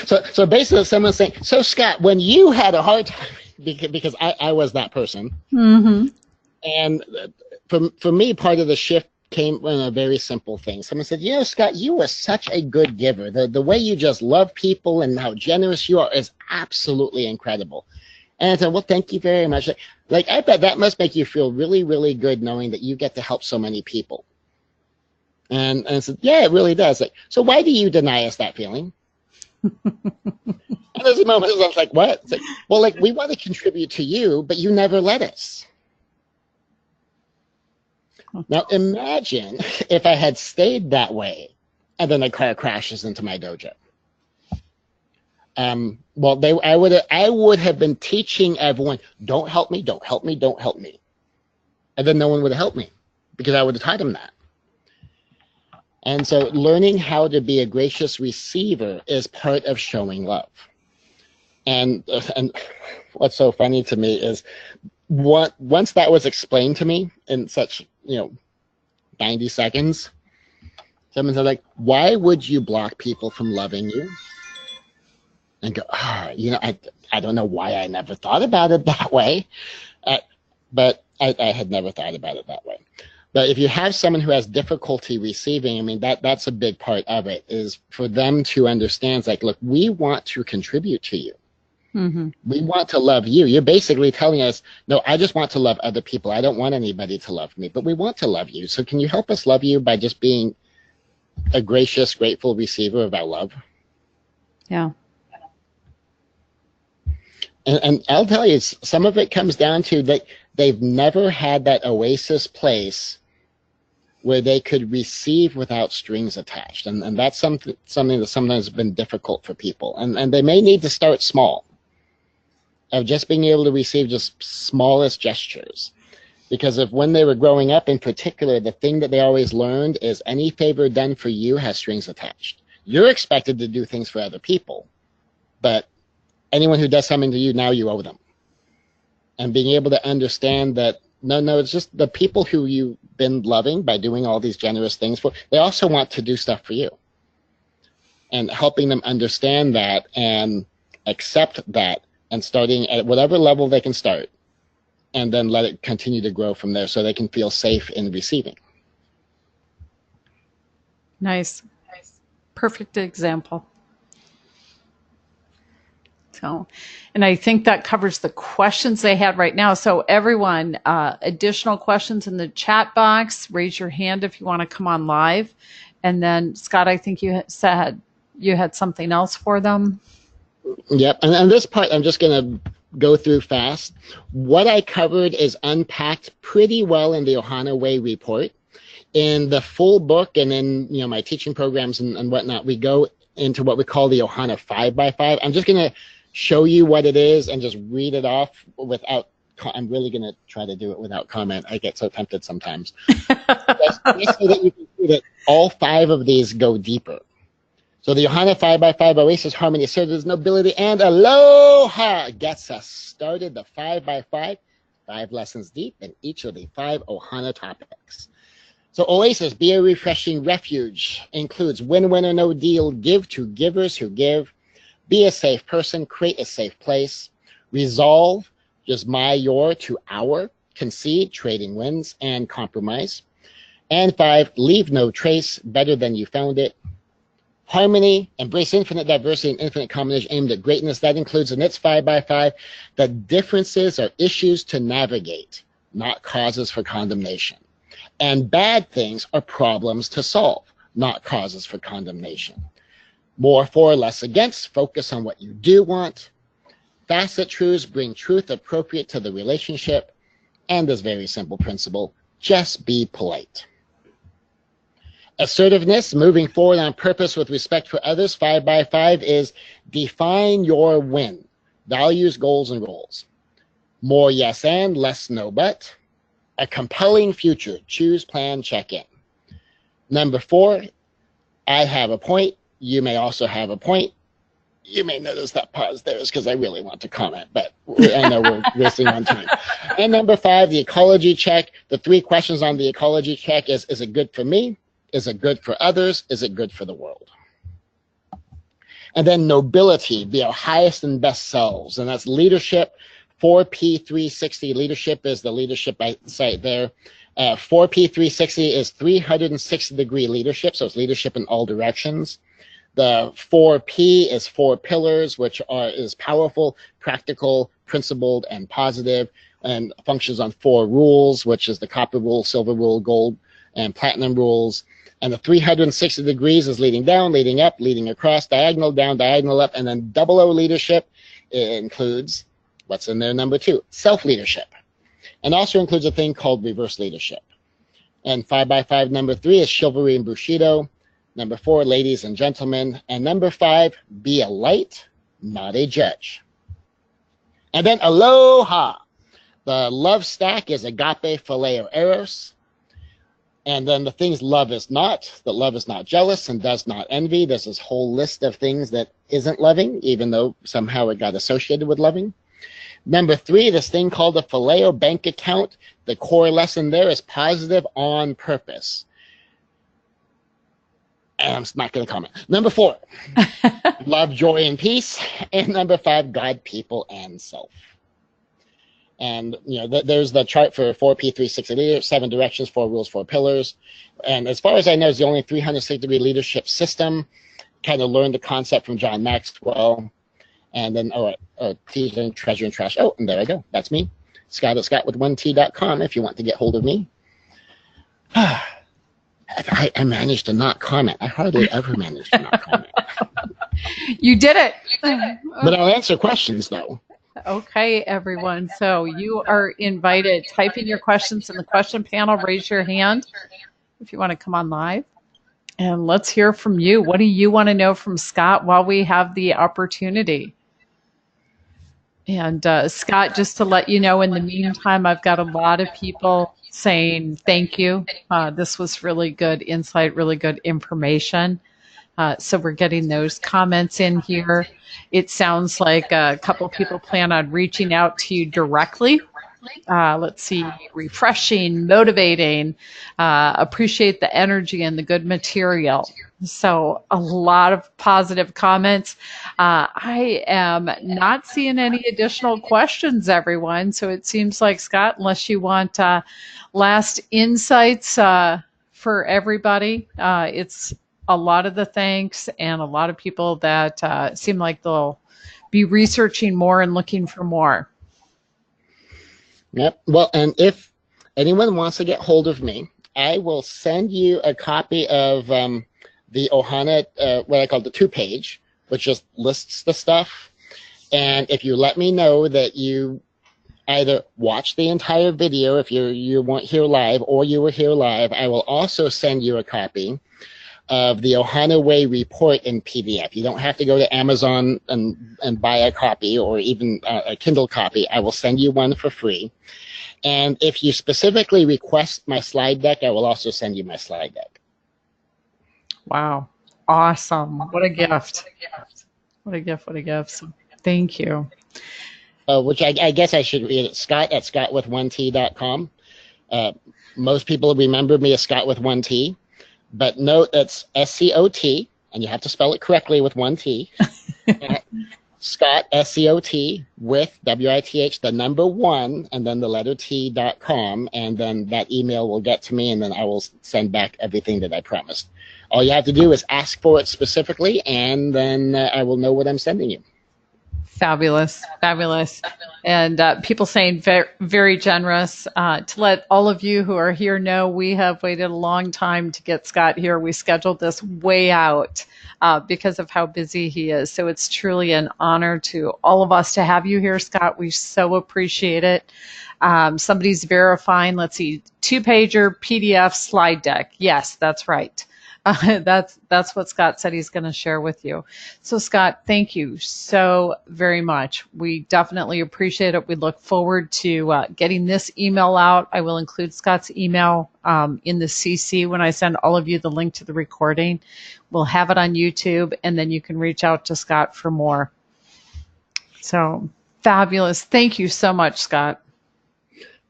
So basically, someone's saying, so Scott, when you had a hard time, because I was that person, Mm-hmm. and for me, part of the shift came in a very simple thing. Someone said, you know, Scott, you were such a good giver. The way you just love people and how generous you are is absolutely incredible. And I said, well, thank you very much. Like, I bet that must make you feel really, really good knowing that you get to help so many people. And I said, yeah, it really does. Like, so why do you deny us that feeling? And there's a moment I was like, what? It's like, well, like, we want to contribute to you, but you never let us. Now, imagine if I had stayed that way and then a car crashes into my dojo. Well, I would have been teaching everyone, don't help me, don't help me, don't help me. And then no one would have helped me because I would have taught them that. And so learning how to be a gracious receiver is part of showing love. And what's so funny to me is once that was explained to me in such, 90 seconds, someone said, like, why would you block people from loving you? And go, I don't know why I never thought about it that way. But I had never thought about it that way. But if you have someone who has difficulty receiving, I mean, that's a big part of it, is for them to understand, like, look, we want to contribute to you. Mm-hmm. We want to love you. You're basically telling us, no, I just want to love other people. I don't want anybody to love me, but we want to love you. So can you help us love you by just being a gracious, grateful receiver of our love? Yeah. And I'll tell you, some of it comes down to that they've never had that Oasis place where they could receive without strings attached. And that's something that sometimes has been difficult for people. And they may need to start small, of just being able to receive just smallest gestures. Because if when they were growing up in particular, the thing that they always learned is any favor done for you has strings attached. You're expected to do things for other people, but anyone who does something to you, now you owe them. And being able to understand that, no, it's just the people who you've been loving by doing all these generous things for, they also want to do stuff for you. And helping them understand that and accept that, and starting at whatever level they can start, and then let it continue to grow from there so they can feel safe in receiving. Nice. Perfect example. So, and I think that covers the questions they had right now. So everyone, additional questions in the chat box, raise your hand if you want to come on live. And then Scott, I think you said you had something else for them. Yep. And this part, I'm just going to go through fast. What I covered is unpacked pretty well in the OHANA Way report. In the full book and in my teaching programs and whatnot, we go into what we call the OHANA 5x5. I'm just going to show you what it is and just read it off without, I'm really going to try to do it without comment. I get so tempted sometimes. Just so that you can see that all 5 of these go deeper. So the OHANA 5x5, Oasis, Harmony, Assertiveness, Nobility, and Aloha gets us started. The 5x5, 5 lessons deep in each of the 5 OHANA topics. So Oasis, be a refreshing refuge, includes win-win or no deal, give to givers who give, be a safe person, create a safe place, resolve, just my, your to our, concede, trading wins, and compromise. And 5, leave no trace, better than you found it. Harmony, embrace infinite diversity and infinite combination aimed at greatness. That includes in its 5x5, that differences are issues to navigate, not causes for condemnation. And bad things are problems to solve, not causes for condemnation. More for, less against, focus on what you do want. Facet truths bring truth appropriate to the relationship. And this very simple principle, just be polite. Assertiveness, moving forward on purpose with respect for others. 5 by 5 is define your win. Values, goals, and roles. More yes and, less no but. A compelling future. Choose, plan, check in. Number 4, I have a point. You may also have a point. You may notice that pause there is because I really want to comment, but I know we're wasting on time. And number 5, the ecology check. The 3 questions on the ecology check is it good for me? Is it good for others? Is it good for the world? And then nobility, be our highest and best selves. And that's leadership. 4P360 leadership is the leadership I cite there. 4P360 is 360-degree leadership, so it's leadership in all directions. The 4P is 4 pillars, which is powerful, practical, principled, and positive, and functions on 4 rules, which is the copper rule, silver rule, gold, and platinum rules. And the 360 degrees is leading down, leading up, leading across, diagonal down, diagonal up, and then 00 leadership includes what's in there, number 2, self-leadership. And also includes a thing called reverse leadership. And 5 by 5, number 3 is chivalry and bushido. Number 4, ladies and gentlemen. And number 5, be a light, not a judge. And then aloha. The love stack is agape, phileo, eros. And then the things love is not, that love is not jealous and does not envy. There's this whole list of things that isn't loving, even though somehow it got associated with loving. Number 3, this thing called the phileo bank account. The core lesson there is positive on purpose. And I'm not going to comment. Number 4, love, joy, and peace. And number 5, God, people, and self. And there's the chart for 4P360 leader, 7 directions, 4 rules, 4 pillars. And as far as I know, it's the only 360-degree leadership system. Kind of learned the concept from John Maxwell. And then, teasing, treasure, and trash. Oh, and there I go. That's me. Scott at scotwith1t.com if you want to get hold of me. I managed to not comment. I hardly ever manage to not comment. You did it. But I'll answer questions, though. Okay, everyone. So you are invited. Type in your questions in the question panel. Raise your hand if you want to come on live. And let's hear from you. What do you want to know from Scott while we have the opportunity? And Scott, just to let you know, in the meantime, I've got a lot of people saying thank you. This was really good insight, really good information. So we're getting those comments in here. It sounds like a couple people plan on reaching out to you directly. Let's see, refreshing, motivating, appreciate the energy and the good material. So a lot of positive comments. I am not seeing any additional questions, everyone. So it seems like, Scott, unless you want last insights for everybody, it's a lot of the thanks and a lot of people that seem like they'll be researching more and looking for more. Yep. Well, and if anyone wants to get hold of me, I will send you a copy of the OHANA, what I call the 2-page, which just lists the stuff. And if you let me know that you either watch the entire video if you weren't here live or you were here live, I will also send you a copy of the OHANA Way report in PDF. You don't have to go to Amazon and buy a copy or even a Kindle copy. I will send you one for free. And if you specifically request my slide deck, I will also send you my slide deck. Wow. Awesome. What a gift. What a gift. What a gift. So, thank you. Which I guess I should read it. Scott at scotwith1t.com. Most people remember me as Scott with 1 T. But note that's SCOT, and you have to spell it correctly with 1 T. Scott, SCOT, with WITH, the number 1, and then the letter T.com, and then that email will get to me, and then I will send back everything that I promised. All you have to do is ask for it specifically, and then I will know what I'm sending you. Fabulous, fabulous. And people saying very, very generous. To let all of you who are here know, we have waited a long time to get Scott here. We scheduled this way out because of how busy he is. So it's truly an honor to all of us to have you here, Scott. We so appreciate it. Somebody's verifying, let's see, 2-pager PDF slide deck. Yes, that's right. That's what Scott said he's going to share with you. So Scott, thank you so very much. We definitely appreciate it. We look forward to getting this email out. I will include Scott's email in the CC when I send all of you the link to the recording. We'll have it on YouTube, and then you can reach out to Scott for more. So fabulous. Thank you so much, Scott.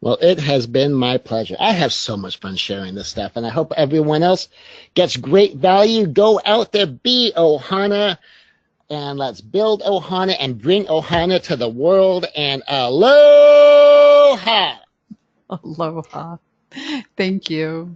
Well, it has been my pleasure. I have so much fun sharing this stuff, and I hope everyone else gets great value. Go out there, be Ohana, and let's build Ohana and bring Ohana to the world. And aloha! Aloha. Thank you.